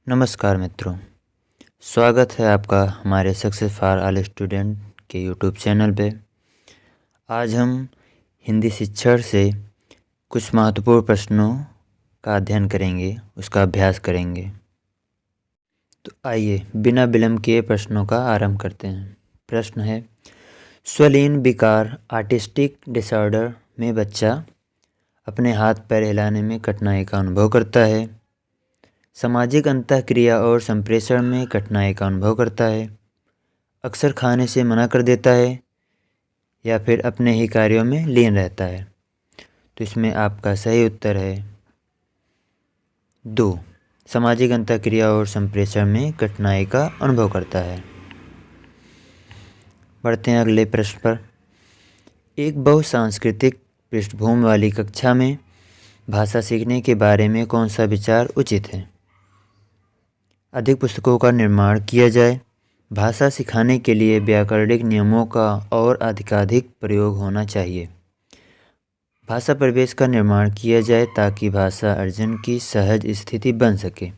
नमस्कार मित्रों, स्वागत है आपका हमारे सक्सेस फॉर ऑल स्टूडेंट के यूट्यूब चैनल पे। आज हम हिंदी शिक्षण से कुछ महत्वपूर्ण प्रश्नों का अध्ययन करेंगे, उसका अभ्यास करेंगे। तो आइए बिना विलंब किए प्रश्नों का आरंभ करते हैं। प्रश्न है, स्वलीन विकार आर्टिस्टिक डिसऑर्डर में बच्चा अपने हाथ पैर हिलाने में कठिनाई का अनुभव करता है, सामाजिक अंतःक्रिया और संप्रेषण में कठिनाई का अनुभव करता है, अक्सर खाने से मना कर देता है या फिर अपने ही कार्यों में लीन रहता है। तो इसमें आपका सही उत्तर है 2, सामाजिक अंतःक्रिया और संप्रेषण में कठिनाई का अनुभव करता है। बढ़ते हैं अगले प्रश्न पर। एक बहुसांस्कृतिक पृष्ठभूमि वाली कक्षा में भाषा सीखने के बारे में कौन सा विचार उचित है? अधिक पुस्तकों का निर्माण किया जाए, भाषा सिखाने के लिए व्याकरणिक नियमों का और अधिकाधिक प्रयोग होना चाहिए, भाषा परिवेश का निर्माण किया जाए ताकि भाषा अर्जन की सहज स्थिति बन सके,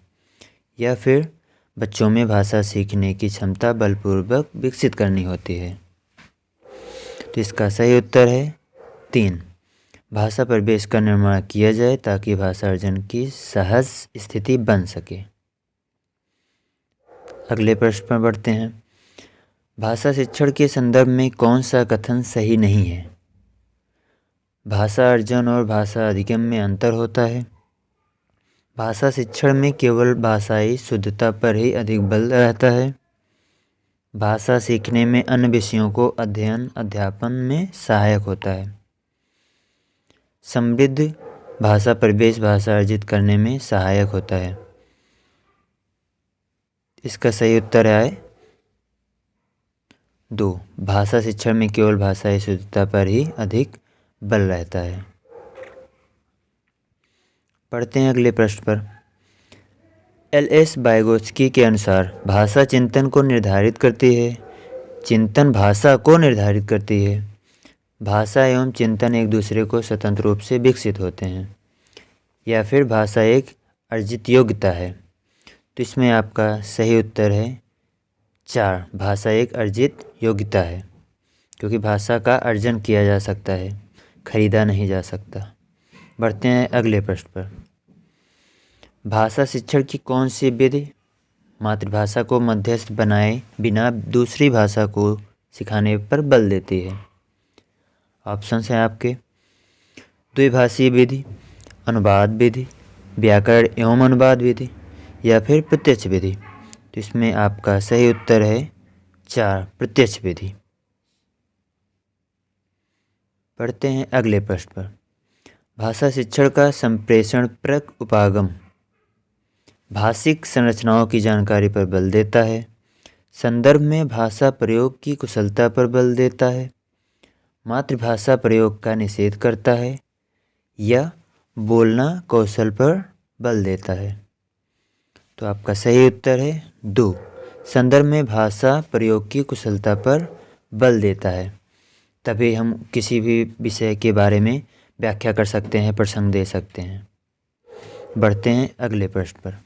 या फिर बच्चों में भाषा सीखने की क्षमता बलपूर्वक विकसित करनी होती है। तो इसका सही उत्तर है 3, भाषा परिवेश का निर्माण किया जाए ताकि भाषा अर्जन की सहज स्थिति बन सके। अगले प्रश्न पर बढ़ते हैं। भाषा शिक्षण के संदर्भ में कौन सा कथन सही नहीं है? भाषा अर्जन और भाषा अधिगम में अंतर होता है, भाषा शिक्षण में केवल भाषाई शुद्धता पर ही अधिक बल रहता है, भाषा सीखने में अन्य विषयों को अध्ययन अध्यापन में सहायक होता है, समृद्ध भाषा परिवेश भाषा अर्जित करने में सहायक होता है। इसका सही उत्तर है 2, भाषा शिक्षण में केवल भाषाई शुद्धता पर ही अधिक बल रहता है। पढ़ते हैं अगले प्रश्न पर। एल.एस. वाइगोत्स्की के अनुसार भाषा चिंतन को निर्धारित करती है, चिंतन भाषा को निर्धारित करती है, भाषा एवं चिंतन एक दूसरे को स्वतंत्र रूप से विकसित होते हैं, या फिर भाषा एक अर्जित योग्यता है? तो इसमें आपका सही उत्तर है 4, भाषा एक अर्जित योग्यता है, क्योंकि भाषा का अर्जन किया जा सकता है, खरीदा नहीं जा सकता। बढ़ते हैं अगले प्रश्न पर। भाषा शिक्षण की कौन सी विधि मातृभाषा को मध्यस्थ बनाए बिना दूसरी भाषा को सिखाने पर बल देती है? ऑप्शंस हैं आपके द्विभाषीय विधि, अनुवाद विधि, व्याकरण एवं अनुवाद विधि, या फिर प्रत्यक्ष विधि। तो इसमें आपका सही उत्तर है 4, प्रत्यक्ष विधि। पढ़ते हैं अगले प्रश्न पर। भाषा शिक्षण का संप्रेषण परक उपागम भाषिक संरचनाओं की जानकारी पर बल देता है, संदर्भ में भाषा प्रयोग की कुशलता पर बल देता है, मातृभाषा प्रयोग का निषेध करता है, या बोलना कौशल पर बल देता है? तो आपका सही उत्तर है 2, संदर्भ में भाषा प्रयोग की कुशलता पर बल देता है। तभी हम किसी भी विषय के बारे में व्याख्या कर सकते हैं, प्रसंग दे सकते हैं। बढ़ते हैं अगले प्रश्न पर।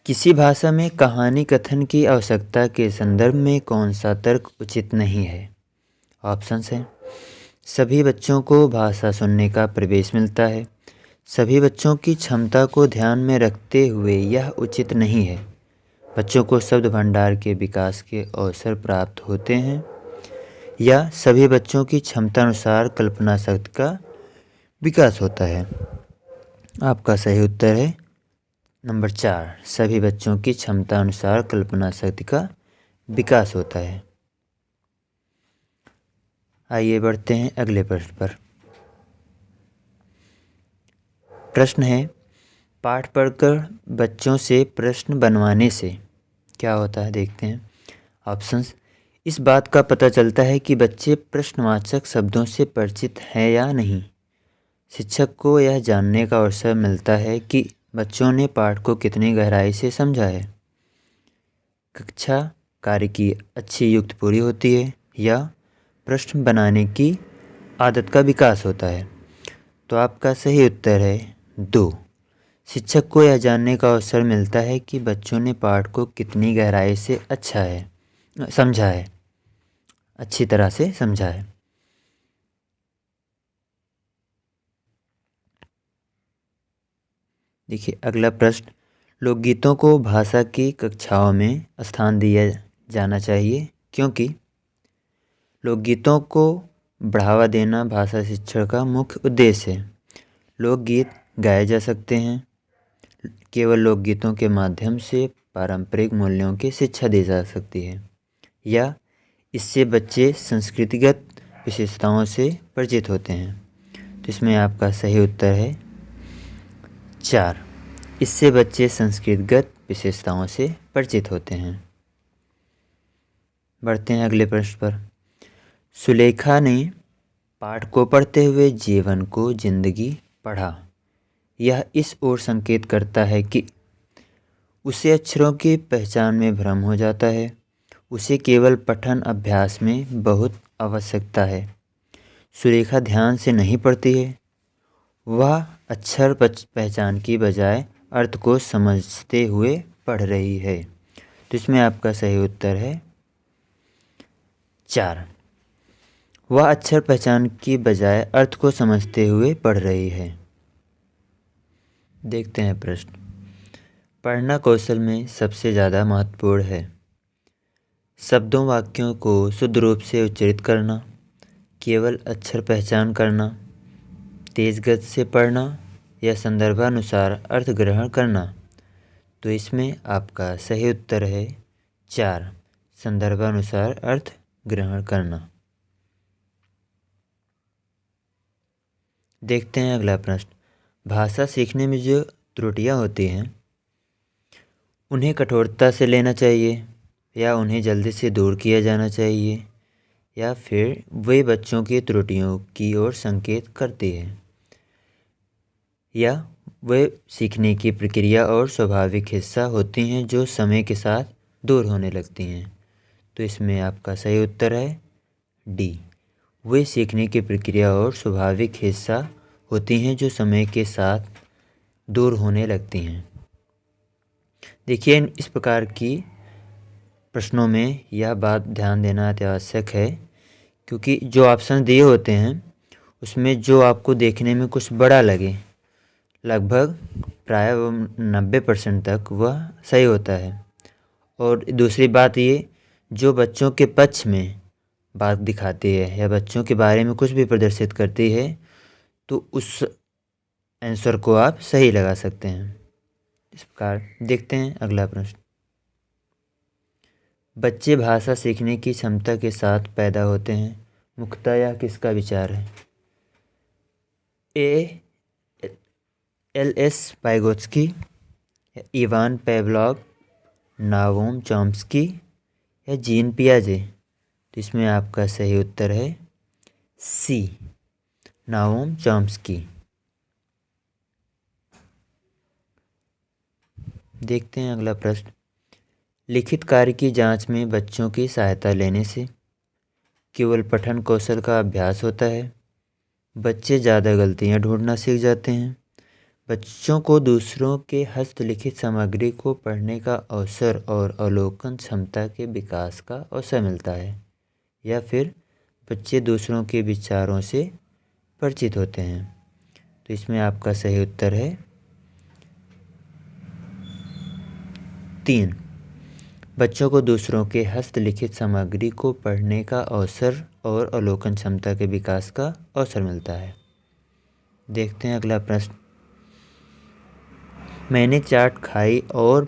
किसी भाषा में कहानी कथन की आवश्यकता के संदर्भ में कौन सा तर्क उचित नहीं है? ऑप्शंस हैं सभी बच्चों को भाषा सुनने का प्रवेश मिलता है, सभी बच्चों की क्षमता को ध्यान में रखते हुए यह उचित नहीं है, बच्चों को शब्द भंडार के विकास के अवसर प्राप्त होते हैं, या सभी बच्चों की क्षमता अनुसार कल्पना शक्ति का विकास होता है? आपका सही उत्तर है नंबर 4, सभी बच्चों की क्षमता अनुसार कल्पना शक्ति का विकास होता है। आइए बढ़ते हैं अगले प्रश्न पर। प्रश्न है, पाठ पढ़कर बच्चों से प्रश्न बनवाने से क्या होता है? देखते हैं ऑप्शंस। इस बात का पता चलता है कि बच्चे प्रश्नवाचक शब्दों से परिचित हैं या नहीं, शिक्षक को यह जानने का अवसर मिलता है कि बच्चों ने पाठ को कितनी गहराई से समझा है, कक्षा कार्य की अच्छी युक्त पूरी होती है, या प्रश्न बनाने की आदत का विकास होता है? तो आपका सही उत्तर है 2, शिक्षक को यह जानने का अवसर मिलता है कि बच्चों ने पाठ को कितनी गहराई से समझा है, अच्छी तरह से समझा है। देखिए अगला प्रश्न, लोकगीतों को भाषा की कक्षाओं में स्थान दिया जाना चाहिए क्योंकि लोकगीतों को बढ़ावा देना भाषा शिक्षण का मुख्य उद्देश्य है। लोकगीत गाए जा सकते हैं। केवल लोकगीतों के माध्यम से पारंपरिक मूल्यों की शिक्षा दी जा सकती है, या इससे बच्चे संस्कृतिगत विशेषताओं से परिचित होते हैं। तो इसमें आपका सही उत्तर है 4। इससे बच्चे संस्कृतिगत विशेषताओं से परिचित होते हैं। बढ़ते हैं अगले प्रश्न पर। सुलेखा ने पाठ को पढ़ते हुए जीवन को जिंदगी पढ़ा। यह इस ओर संकेत करता है कि उसे अक्षरों की पहचान में भ्रम हो जाता है। उसे केवल पठन अभ्यास में बहुत आवश्यकता है। सुलेखा ध्यान से नहीं पढ़ती है, वह अक्षर पहचान की बजाय अर्थ को समझते हुए पढ़ रही है। तो इसमें आपका सही उत्तर है 4। वह अक्षर पहचान की बजाय अर्थ को समझते हुए पढ़ रही है। देखते हैं प्रश्न, पढ़ना कौशल में सबसे ज़्यादा महत्वपूर्ण है। शब्दों वाक्यों को शुद्ध रूप से उच्चारित करना, केवल अक्षर पहचान करना, तेज गति से पढ़ना या संदर्भानुसार अर्थ ग्रहण करना। तो इसमें आपका सही उत्तर है 4, संदर्भानुसार अर्थ ग्रहण करना। देखते हैं अगला प्रश्न, भाषा सीखने में जो त्रुटियां होती हैं उन्हें कठोरता से लेना चाहिए या उन्हें जल्दी से दूर किया जाना चाहिए, या फिर वे बच्चों की त्रुटियों की ओर संकेत करती है, या वे सीखने की प्रक्रिया और स्वाभाविक हिस्सा होती हैं जो समय के साथ दूर होने लगती हैं। तो इसमें आपका सही उत्तर है डी, वे सीखने की प्रक्रिया और स्वाभाविक हिस्सा होती हैं जो समय के साथ दूर होने लगती हैं। देखिए इस प्रकार की प्रश्नों में यह बात ध्यान देना अति आवश्यक है, क्योंकि जो ऑप्शन दिए होते हैं उसमें जो आपको देखने में कुछ बड़ा लगे, लगभग प्राय 90% तक वह सही होता है। और दूसरी बात ये, जो बच्चों के पक्ष में बात दिखाती है या बच्चों के बारे में कुछ भी प्रदर्शित करती है, तो उस आंसर को आप सही लगा सकते हैं। इस प्रकार देखते हैं अगला प्रश्न, बच्चे भाषा सीखने की क्षमता के साथ पैदा होते हैं, मुख्यतः यह किसका विचार है? ए एल.एस. वाइगोत्स्की, इवान पेवलॉव, नाओम चॉम्स्की या जीन पियाजे। तो इसमें आपका सही उत्तर है सी, नाओम चॉम्स्की। देखते हैं अगला प्रश्न, लिखित कार्य की जांच में बच्चों की सहायता लेने से केवल पठन कौशल का अभ्यास होता है, बच्चे ज़्यादा गलतियां ढूंढना सीख जाते हैं, बच्चों को दूसरों के हस्तलिखित सामग्री को पढ़ने का अवसर और अवलोकन क्षमता के विकास का अवसर मिलता है, या फिर बच्चे दूसरों के विचारों से परिचित होते हैं। तो इसमें आपका सही उत्तर है 3, बच्चों को दूसरों के हस्तलिखित सामग्री को पढ़ने का अवसर और अवलोकन क्षमता के विकास का अवसर मिलता है। देखते हैं अगला प्रश्न, मैंने चाट खाई और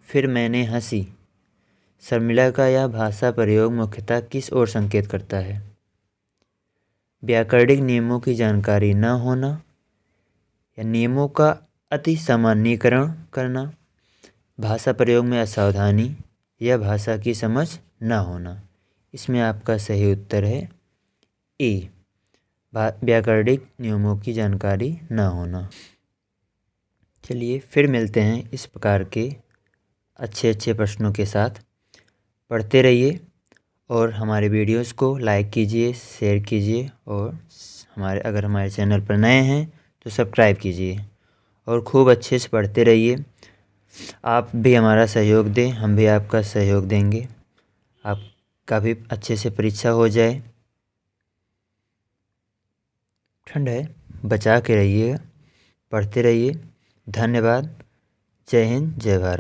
फिर मैंने हंसी। शर्मिला का यह भाषा प्रयोग मुख्यतः किस ओर संकेत करता है? व्याकरणिक नियमों की जानकारी न होना, या नियमों का अति सामान्यीकरण करना, भाषा प्रयोग में असावधानी, या भाषा की समझ न होना। इसमें आपका सही उत्तर है ए, व्याकरणिक नियमों की जानकारी न होना। चलिए फिर मिलते हैं इस प्रकार के अच्छे अच्छे प्रश्नों के साथ। पढ़ते रहिए और हमारे वीडियोस को लाइक कीजिए, शेयर कीजिए, और अगर हमारे चैनल पर नए हैं तो सब्सक्राइब कीजिए। और खूब अच्छे से पढ़ते रहिए। आप भी हमारा सहयोग दें, हम भी आपका सहयोग देंगे। आपका भी अच्छे से परीक्षा हो जाए। ठंड है, बचा के रहिएगा, पढ़ते रहिए। धन्यवाद। जय हिंद, जय भारत।